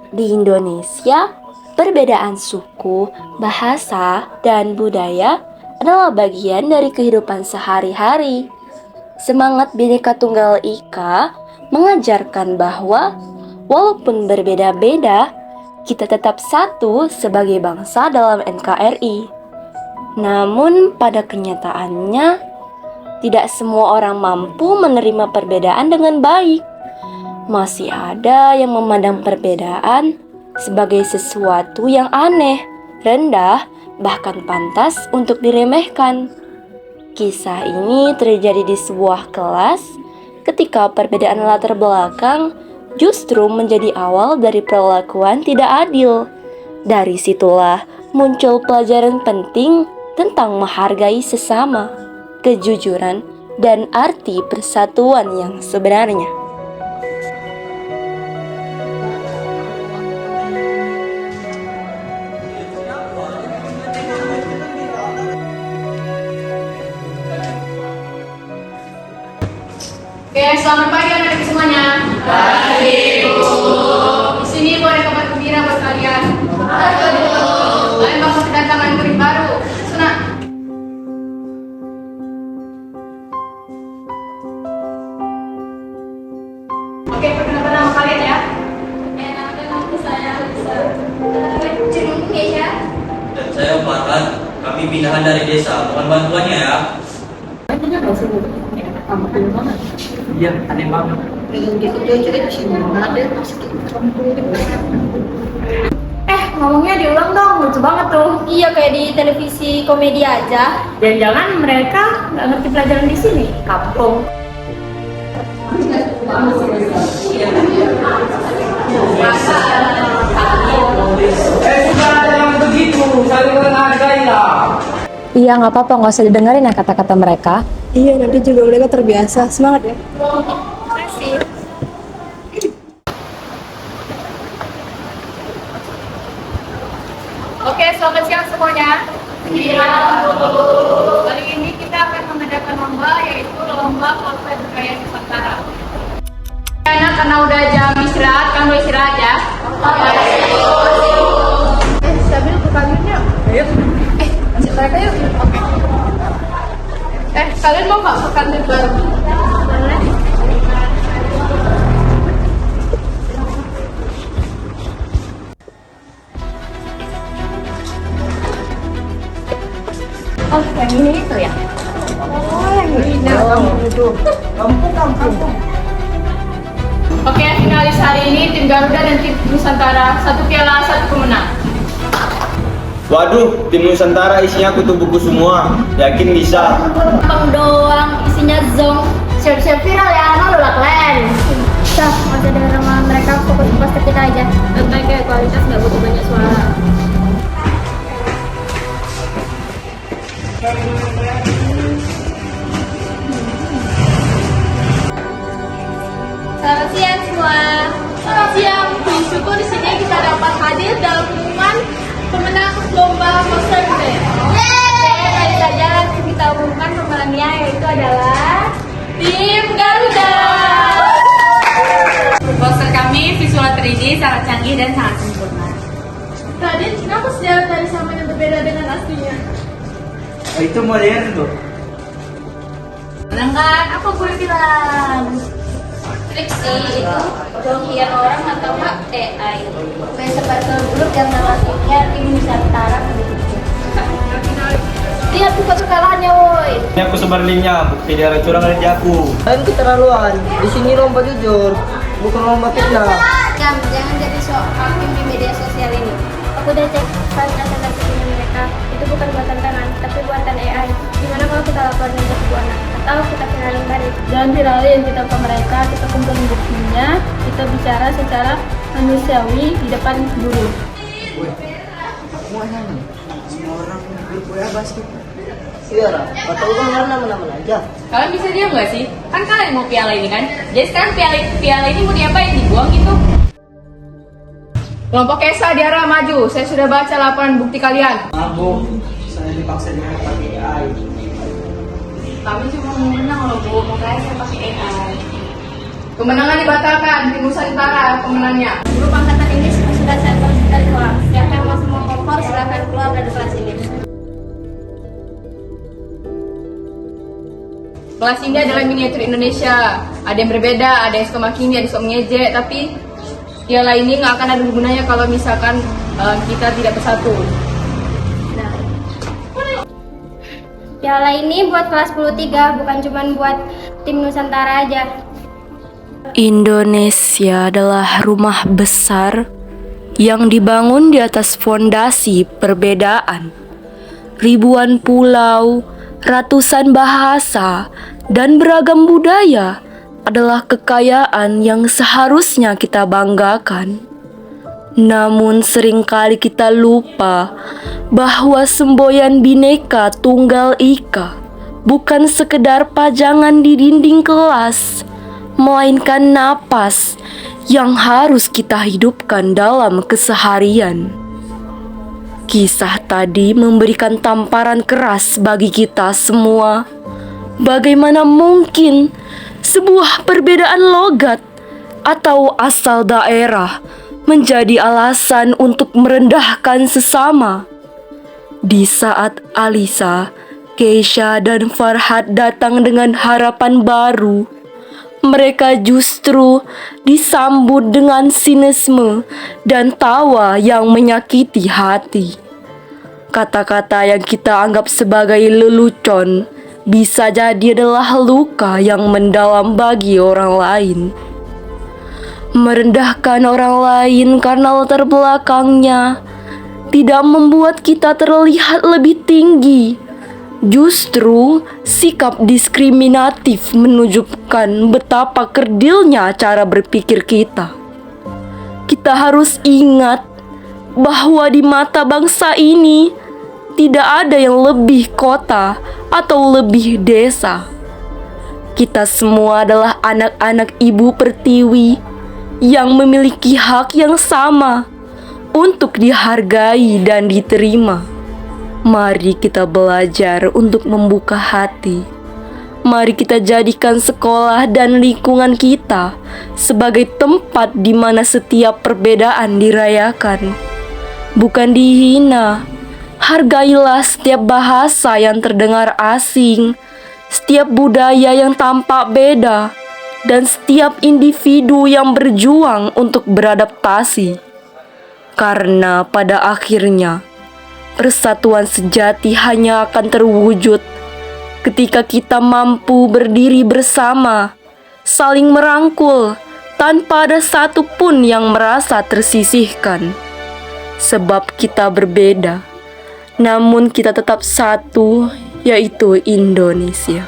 Di Indonesia, perbedaan suku, bahasa, dan budaya adalah bagian dari kehidupan sehari-hari. Semangat Bhinneka Tunggal Ika mengajarkan bahwa walaupun berbeda-beda, kita tetap satu sebagai bangsa dalam NKRI. Namun pada kenyataannya, tidak semua orang mampu menerima perbedaan dengan baik. Masih ada yang memandang perbedaan sebagai sesuatu yang aneh, rendah, bahkan pantas untuk diremehkan. Kisah ini terjadi di sebuah kelas ketika perbedaan latar belakang justru menjadi awal dari perlakuan tidak adil. Dari situlah muncul pelajaran penting tentang menghargai sesama, kejujuran, dan arti persatuan yang sebenarnya. Oke, selamat pagi anak-anak semuanya. Pagi, Bu. Di sini boleh kabar gembira buat kalian. Kalian bakal kedatangan murid baru. Senang. Oke, perkenalkan nama kalian ya. Nama saya Lisa. Cemung ya. Dan saya Farhan, kami pindahan dari desa. Mohon bantuannya ya. Iya, aneh banget. Ngomongnya diulang dong, lucu banget tuh. Iya, kayak di televisi komedi aja. Jangan-jangan mereka nggak ngerti pelajaran di sini, kampung. Sudah jangan begitu, saling menghargai lah. Iya, nggak apa-apa, nggak usah didengarin ya kata-kata mereka. Iya, nanti juga mereka terbiasa. Semangat ya. Oke, selamat siang semuanya. Kali ini kita akan mengadakan lomba, yaitu lomba potret budaya Nusantara. Anak, karena udah jam istirahat, kan udah istirahat ya. Sambil ke kalian yuk. Ayo. Lanjut mereka yuk. Oke. Kalian mau nggak ke kantin baru? Boleh. Oh, yang ini itu ya? Kampung. Oke, finalis hari ini tim Garuda dan tim Nusantara, 1 piala, 1 pemenang. Waduh, tim Nusantara isinya kutu buku semua. Yakin bisa? Bang doang, isinya zong. Siap-siap viral ya, emang lu keren. Sah, masih dengan nama mereka fokus poster kita aja. Santai kayak kualitas nggak butuh banyak suara. Selamat siang semua. Selamat siang, bersyukur di sini kita dapat hadir dalam pengumuman pemenang lomba poster budaya. Kali saja kita umumkan pemenangnya, yaitu adalah Tim Garuda. Poster kami visual 3D sangat canggih dan sangat sempurna. Tadi kenapa sejarah dari sama yang berbeda dengan aslinya? Itu modern tuh. Menang kan? Apa gue bilang? Trik sih itu penghian orang atau nggak AI. Main sebagai grup yang namanya tim Nusantara. Lihat buka kekalahannya, woi. Ini aku sebar linknya, bukti dia ada curang dari aku. Kalian keterlaluan. Di sini lomba jujur, bukan lomba fitnah. Jangan jadi sok aktif di media sosial ini. Aku udah cek file presentasinya mereka. Itu bukan buatan tangan, tapi buatan AI. Gimana kalau kita laporin ke sebuah anak? Atau kita viralin balik? Jangan viralin, kita ke mereka, kita kumpulin buktinya, kita bicara secara manusiawi di depan guru. Semuanya nih, semua orang grup WA basket. Iya, atau kan nama-nama aja. Kalian bisa diam nggak sih? Kan kalian mau piala ini kan? Jadi sekarang piala ini mau diapain? Dibuang gitu? Kelompok Esa diarah maju. Saya sudah baca laporan bukti kalian. Aku, saya dipaksa dengan pakai AI. Kami cuma mau menang loh Bu, makanya saya pakai AI. Kemenangan dibatalkan. Tim Nusantara pemenangnya. Guru Angkatan Inggris Kelas ini adalah miniatur Indonesia. Ada yang berbeda, ada yang suka menghakimi, ada yang suka mengejek, tapi piala ini nggak akan ada gunanya kalau misalkan kita tidak bersatu. Piala ini buat kelas 10-3, bukan cuma buat tim Nusantara aja. Indonesia adalah rumah besar yang dibangun di atas fondasi perbedaan. Ribuan pulau, ratusan bahasa, dan beragam budaya adalah kekayaan yang seharusnya kita banggakan. Namun seringkali kita lupa bahwa semboyan Bhinneka Tunggal Ika bukan sekedar pajangan di dinding kelas, melainkan napas yang harus kita hidupkan dalam keseharian. Kisah tadi memberikan tamparan keras bagi kita semua. Bagaimana mungkin sebuah perbedaan logat atau asal daerah menjadi alasan untuk merendahkan sesama? Di saat Alisa, Keisha, dan Farhad datang dengan harapan baru, mereka justru disambut dengan sinisme dan tawa yang menyakiti hati. Kata-kata yang kita anggap sebagai lelucon bisa jadi adalah luka yang mendalam bagi orang lain. Merendahkan orang lain karena latar belakangnya tidak membuat kita terlihat lebih tinggi. Justru sikap diskriminatif menunjukkan betapa kerdilnya cara berpikir kita. Kita harus ingat bahwa di mata bangsa ini tidak ada yang lebih kota atau lebih desa. Kita semua adalah anak-anak Ibu Pertiwi yang memiliki hak yang sama untuk dihargai dan diterima. Mari kita belajar untuk membuka hati. Mari kita jadikan sekolah dan lingkungan kita sebagai tempat di mana setiap perbedaan dirayakan, bukan dihina. Hargailah setiap bahasa yang terdengar asing, setiap budaya yang tampak beda, dan setiap individu yang berjuang untuk beradaptasi. Karena pada akhirnya, persatuan sejati hanya akan terwujud ketika kita mampu berdiri bersama, saling merangkul, tanpa ada satupun yang merasa tersisihkan. Sebab kita berbeda, namun kita tetap satu, yaitu Indonesia.